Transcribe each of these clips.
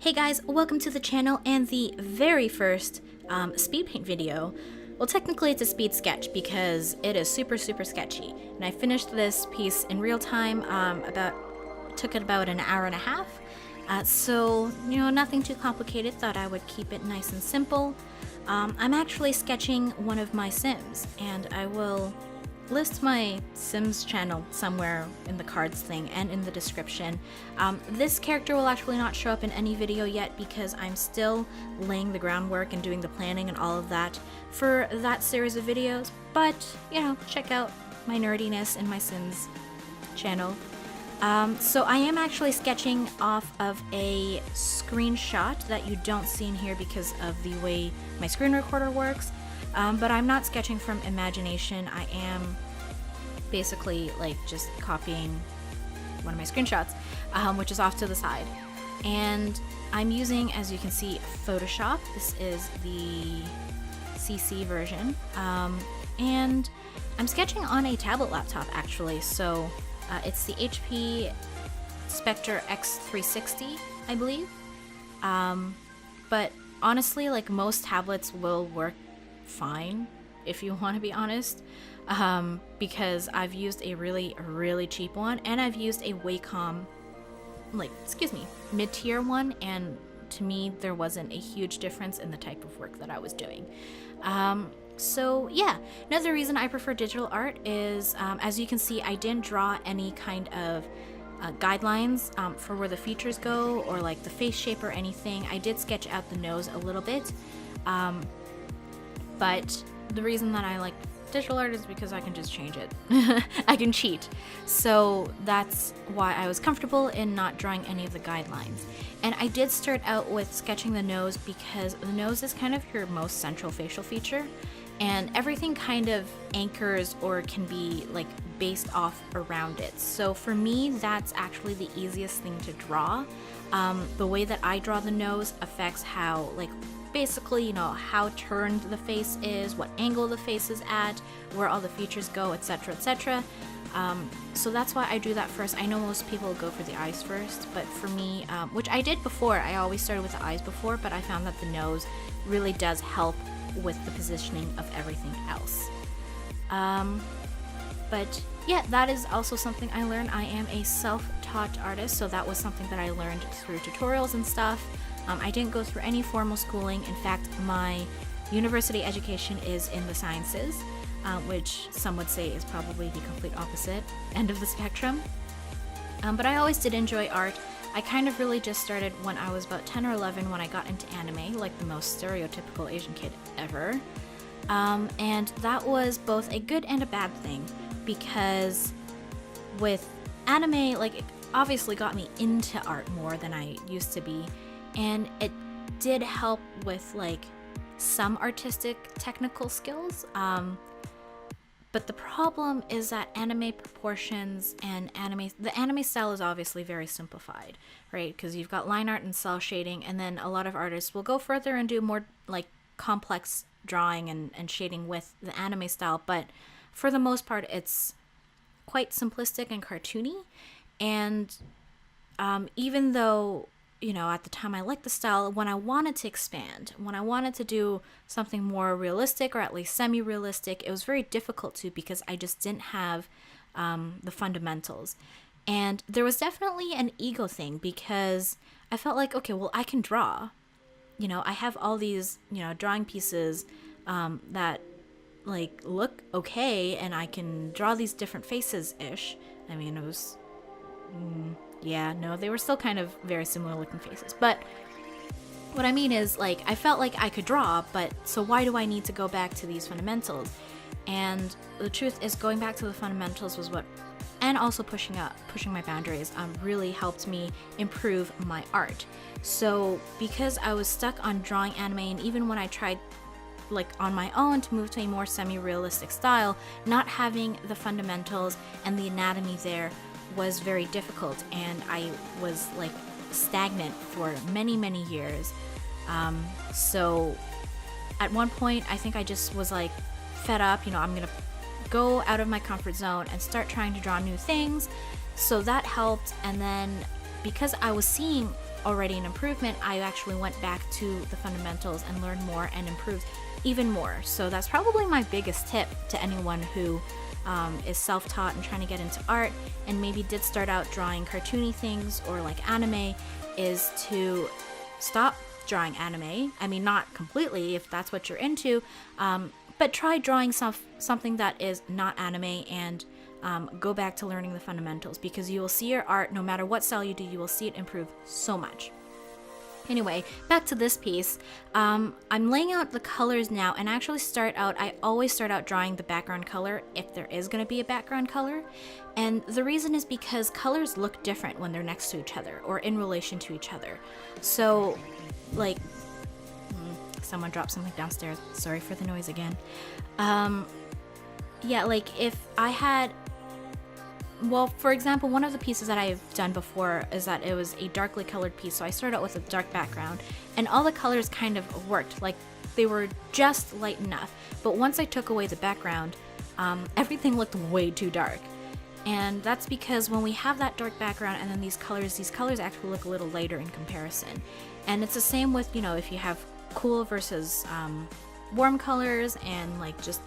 Hey guys, welcome to the channel and the very first Speedpaint video. Well, technically it's a speed sketch because it is super sketchy. And I finished this piece in real time, took it about an hour and a half. So, nothing too complicated, thought I would keep it nice and simple. I'm actually sketching one of my Sims, and I will list my Sims channel somewhere in the cards thing and in the description. This character will actually not show up in any video yet because I'm still laying the groundwork and doing the planning and all of that for that series of videos, but check out my nerdiness in my Sims channel. So I am actually sketching off of a screenshot that you don't see in here because of the way my screen recorder works. But I'm not sketching from imagination. I am basically just copying one of my screenshots, which is off to the side. And I'm using, as you can see, Photoshop. This is the CC version. And I'm sketching on a tablet laptop actually. So it's the HP Spectre X360, I believe. But honestly, most tablets will work fine, if you want to be honest, because I've used a really cheap one, and I've used a Wacom mid-tier one, and to me there wasn't a huge difference in the type of work that I was doing. So yeah, another reason I prefer digital art is, as you can see, I didn't draw any kind of guidelines for where the features go or the face shape or anything. I did sketch out the nose a little bit, but the reason that I like digital art is because I can just change it. I can cheat. So that's why I was comfortable in not drawing any of the guidelines. And I did start out with sketching the nose because the nose is kind of your most central facial feature, and everything kind of anchors or can be based off around it. So for me, that's actually the easiest thing to draw. The way that I draw the nose affects how basically, how turned the face is, what angle the face is at, where all the features go, etc, etc. So that's why I do that first. I know most people go for the eyes first, but for me, which I did before, I always started with the eyes before, but I found that the nose really does help with the positioning of everything else. But yeah, that is also something I learned. I am a self-taught artist, so that was something that I learned through tutorials and stuff. I didn't go through any formal schooling. In fact, my university education is in the sciences, which some would say is probably the complete opposite end of the spectrum. But I always did enjoy art. I kind of really just started when I was about 10 or 11 when I got into anime, like the most stereotypical Asian kid ever. And that was both a good and a bad thing, because with anime, it obviously got me into art more than I used to be. And it did help with some artistic technical skills, but the problem is that anime proportions and the anime style is obviously very simplified, right? Because you've got line art and cell shading, and then a lot of artists will go further and do more complex drawing and shading with the anime style, but for the most part it's quite simplistic and cartoony. And even though at the time I liked the style, when I wanted to expand, when I wanted to do something more realistic or at least semi-realistic, it was very difficult to, because I just didn't have the fundamentals. And there was definitely an ego thing, because I felt okay, well, I can draw. I have all these, drawing pieces that look okay, and I can draw these different faces-ish. I mean, it was... yeah, no, they were still kind of very similar looking faces. But what I mean is, I felt like I could draw, but so why do I need to go back to these fundamentals? And the truth is, going back to the fundamentals was what, and also pushing my boundaries, really helped me improve my art. So because I was stuck on drawing anime, and even when I tried on my own to move to a more semi-realistic style, not having the fundamentals and the anatomy there was very difficult, and I was stagnant for many years. So at one point I think I just was fed up, I'm gonna go out of my comfort zone and start trying to draw new things. So that helped. And then because I was seeing already an improvement, I actually went back to the fundamentals and learned more and improved even more. So that's probably my biggest tip to anyone who is self-taught and trying to get into art and maybe did start out drawing cartoony things or like anime, is to stop drawing anime. I mean, not completely if that's what you're into, but try drawing something that is not anime and go back to learning the fundamentals, because you will see your art, no matter what style you do, you will see it improve so much. Anyway, back to this piece. I'm laying out the colors now, and I always start out drawing the background color if there is going to be a background color. And the reason is because colors look different when they're next to each other or in relation to each other. So, like, someone dropped something downstairs. Sorry for the noise again. Yeah, like if I had, well, for example, one of the pieces that I've done before is that it was a darkly colored piece. So I started out with a dark background and all the colors kind of worked. Like they were just light enough. But once I took away the background, everything looked way too dark. And that's because when we have that dark background and then these colors actually look a little lighter in comparison. And it's the same with, if you have cool versus warm colors and like just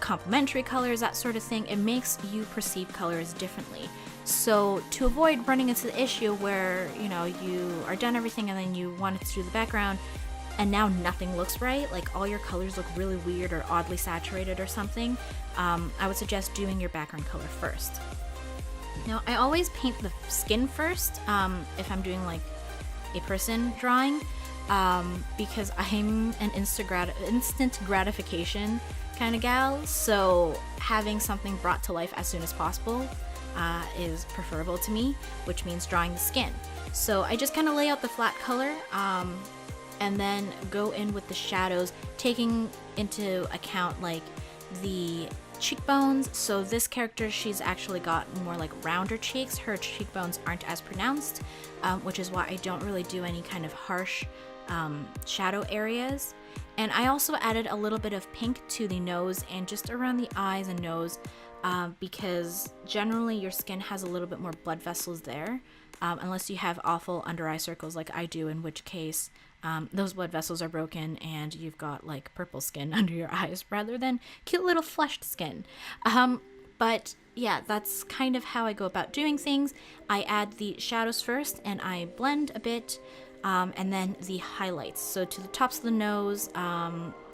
complementary colors, that sort of thing. It makes you perceive colors differently. So to avoid running into the issue where, you are done everything and then you wanted to do the background and now nothing looks right, like all your colors look really weird or oddly saturated or something, I would suggest doing your background color first. Now, I always paint the skin first if I'm doing like a person drawing, because I'm an instant gratification kind of gal, so having something brought to life as soon as possible is preferable to me, which means drawing the skin. So I just kind of lay out the flat color and then go in with the shadows, taking into account like the cheekbones. So this character, she's actually got more like rounder cheeks. Her cheekbones aren't as pronounced, which is why I don't really do any kind of harsh shadow areas. And I also added a little bit of pink to the nose and just around the eyes and nose, because generally your skin has a little bit more blood vessels there, unless you have awful under eye circles like I do, in which case those blood vessels are broken and you've got like purple skin under your eyes rather than cute little flushed skin. But yeah, that's kind of how I go about doing things. I add the shadows first and I blend a bit, and then the highlights. So to the tops of the nose,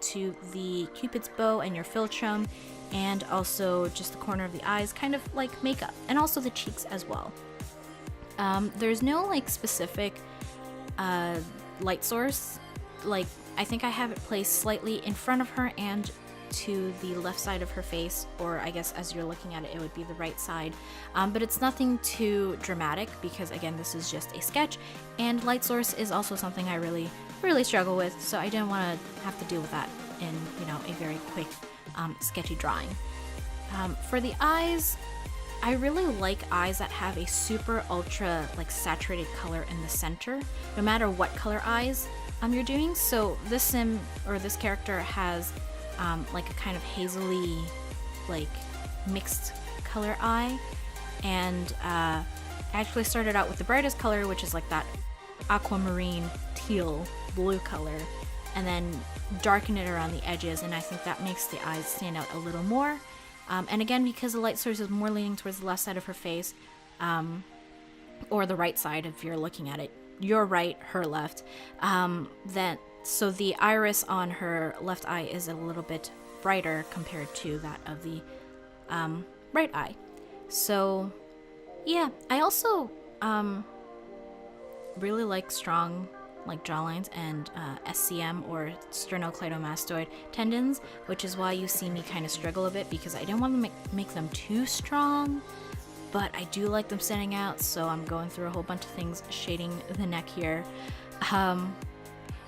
to the cupid's bow and your philtrum, and also just the corner of the eyes, kind of like makeup, and also the cheeks as well. There's no like specific light source. Like I think I have it placed slightly in front of her and to the left side of her face, or I guess as you're looking at it, it would be the right side. But it's nothing too dramatic because again, this is just a sketch, and light source is also something I really struggle with, so I didn't want to have to deal with that in a very quick sketchy drawing. For the eyes, I really like eyes that have a super ultra like saturated color in the center, no matter what color eyes you're doing. So this character has like a kind of hazily, like mixed color eye, and I actually started out with the brightest color, which is like that aquamarine teal blue color, and then darken it around the edges, and I think that makes the eyes stand out a little more. And again, because the light source is more leaning towards the left side of her face, or the right side if you're looking at it, your right, her left, so the iris on her left eye is a little bit brighter compared to that of the right eye. So yeah, I also really like strong like jawlines and SCM or sternocleidomastoid tendons, which is why you see me kind of struggle a bit, because I didn't want to make them too strong, but I do like them standing out, so I'm going through a whole bunch of things shading the neck here.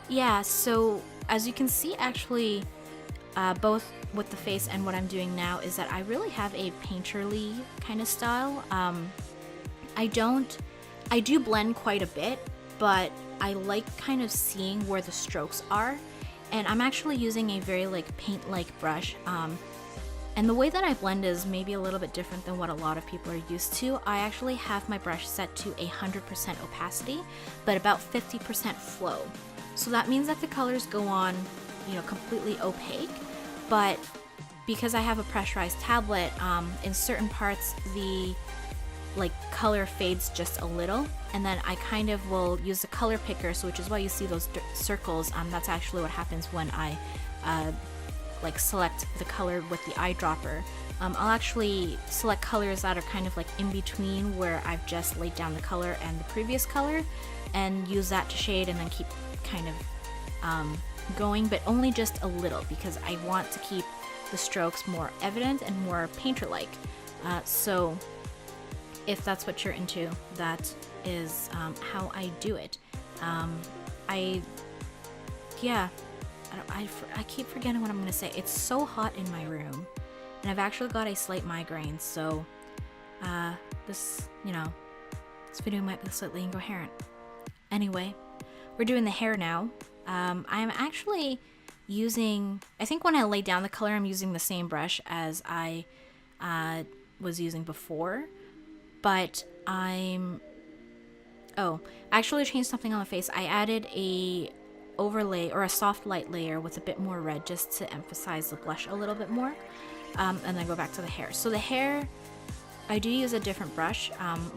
Yeah, so as you can see, actually, both with the face and what I'm doing now is that I really have a painterly kind of style. I do blend quite a bit, but I like kind of seeing where the strokes are, and I'm actually using a very like paint-like brush, and And the way that I blend is maybe a little bit different than what a lot of people are used to. I actually have my brush set to 100% opacity, but about 50% flow. So that means that the colors go on, you know, completely opaque, but because I have a pressurized tablet, in certain parts the color fades just a little, and then I kind of will use the color picker, so which is why you see those circles. That's actually what happens when I select the color with the eyedropper. I'll actually select colors that are kind of like in between where I've just laid down the color and the previous color, and use that to shade, and then keep kind of going, but only just a little, because I want to keep the strokes more evident and more painter-like. So if that's what you're into, that is how I do it. I keep forgetting what I'm gonna say. It's so hot in my room, and I've actually got a slight migraine, so this video might be slightly incoherent. Anyway, we're doing the hair now. I'm actually using, I think when I lay down the color, I'm using the same brush as I was using before, but I actually changed something on the face. I added a overlay or a soft light layer with a bit more red, just to emphasize the blush a little bit more, and then go back to the hair. So the hair, I do use a different brush,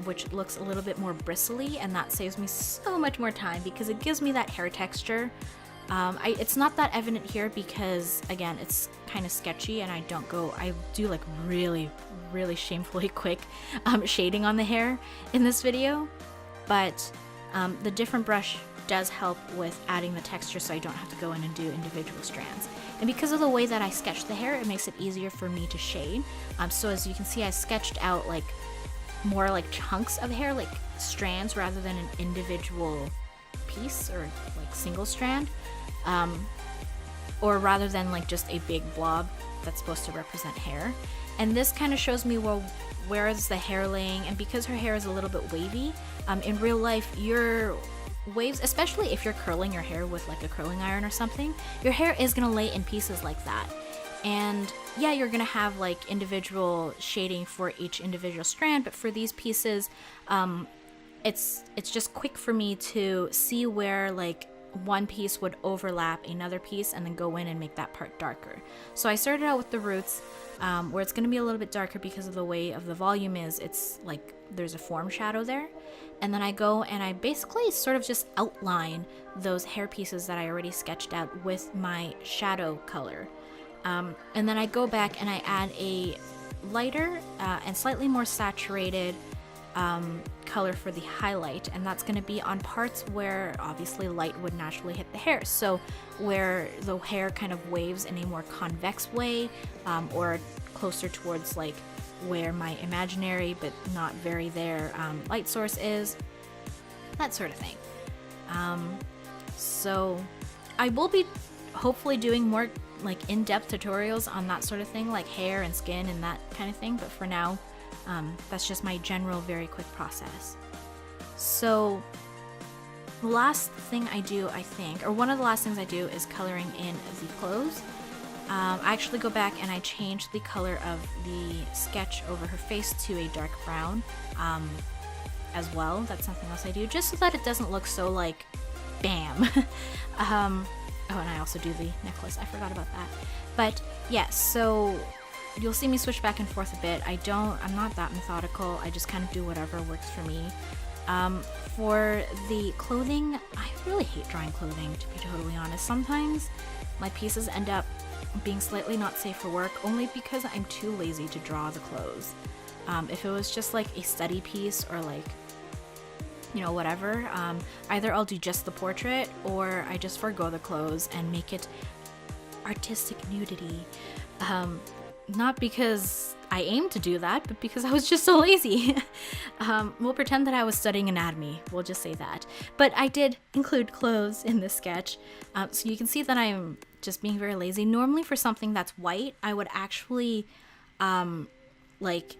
which looks a little bit more bristly, and that saves me so much more time because it gives me that hair texture. It's not that evident here because, again, it's kind of sketchy, and I do like really, really shamefully quick shading on the hair in this video, but the different brush does help with adding the texture, so I don't have to go in and do individual strands. And because of the way that I sketch the hair, it makes it easier for me to shade. So as you can see, I sketched out like more like chunks of hair, like strands, rather than an individual piece or like single strand, or rather than like just a big blob that's supposed to represent hair. And this kind of shows me, well, where is the hair laying? And because her hair is a little bit wavy, in real life, your waves, especially if you're curling your hair with like a curling iron or something, your hair is gonna lay in pieces like that. And yeah, you're gonna have like individual shading for each individual strand, but for these pieces, it's just quick for me to see where like one piece would overlap another piece and then go in and make that part darker. So I started out with the roots, where it's going to be a little bit darker because of the way of the volume is. It's like there's a form shadow there, and then I go and I basically sort of just outline those hair pieces that I already sketched out with my shadow color, and then I go back and I add a lighter and slightly more saturated color for the highlight, and that's going to be on parts where obviously light would naturally hit the hair, so where the hair kind of waves in a more convex way, or closer towards like where my imaginary but not very there light source is, that sort of thing. So I will be hopefully doing more like in-depth tutorials on that sort of thing, like hair and skin and that kind of thing, but for now that's just my general very quick process. So the last thing I do, I think, or one of the last things I do, is coloring in the clothes. I actually go back and I change the color of the sketch over her face to a dark brown as well. That's something else I do, just so that it doesn't look so like bam. Oh, and I also do the necklace, I forgot about that. But yeah, so you'll see me switch back and forth a bit. I'm not that methodical. I just kind of do whatever works for me. For the clothing, I really hate drawing clothing, to be totally honest. Sometimes my pieces end up being slightly not safe for work, only because I'm too lazy to draw the clothes. If it was just like a study piece or like, you know, whatever, either I'll do just the portrait or I just forgo the clothes and make it artistic nudity. Not because I aimed to do that, but because I was just so lazy. We'll pretend that I was studying anatomy, we'll just say that. But I did include clothes in this sketch, so you can see that I'm just being very lazy. Normally for something that's white, I would actually like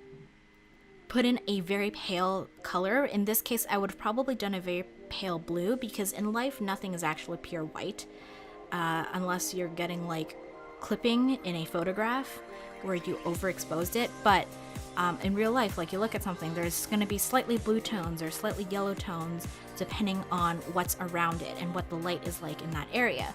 put in a very pale color. In this case, I would have probably done a very pale blue, because in life nothing is actually pure white, unless you're getting like clipping in a photograph where you overexposed it, but in real life, like you look at something, there's going to be slightly blue tones or slightly yellow tones depending on what's around it and what the light is like in that area.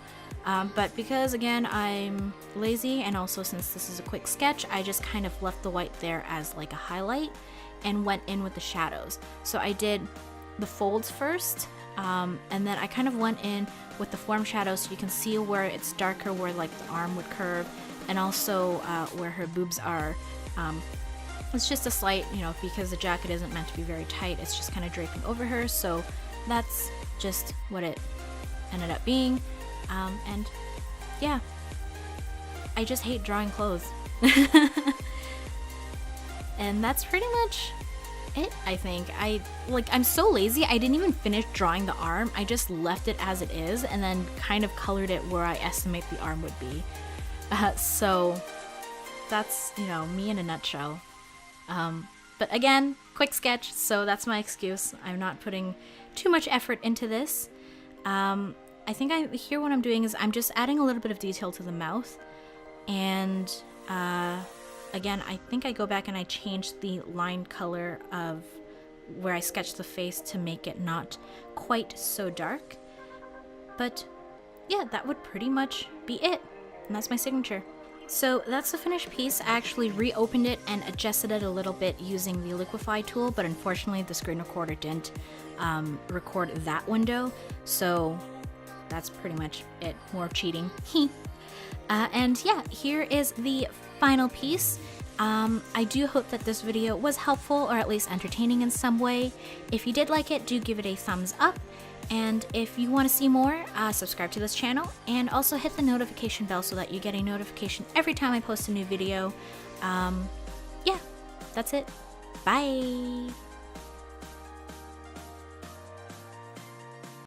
But because again I'm lazy, and also since this is a quick sketch, I just kind of left the white there as like a highlight and went in with the shadows. So I did the folds first, and then I kind of went in with the form shadows so you can see where it's darker, where like the arm would curve, and also where her boobs are. It's just a slight, you know, because the jacket isn't meant to be very tight, it's just kind of draping over her, so that's just what it ended up being. And yeah, I just hate drawing clothes. And that's pretty much it, I think. I'm so lazy, I didn't even finish drawing the arm. I just left it as it is and then kind of colored it where I estimate the arm would be. So that's, you know, me in a nutshell. But again, quick sketch, so that's my excuse. I'm not putting too much effort into this. I think here what I'm doing is I'm just adding a little bit of detail to the mouth, and again, I think I go back and I change the line color of where I sketch the face to make it not quite so dark. But yeah, that would pretty much be it, and that's my signature. So that's the finished piece. I actually reopened it and adjusted it a little bit using the liquify tool, but unfortunately the screen recorder didn't record that window, so that's pretty much it. More cheating. And yeah, here is the final piece. I do hope that this video was helpful or at least entertaining in some way. If you did like it, do give it a thumbs up. And if you want to see more, subscribe to this channel and also hit the notification bell so that you get a notification every time I post a new video. Yeah, that's it. Bye!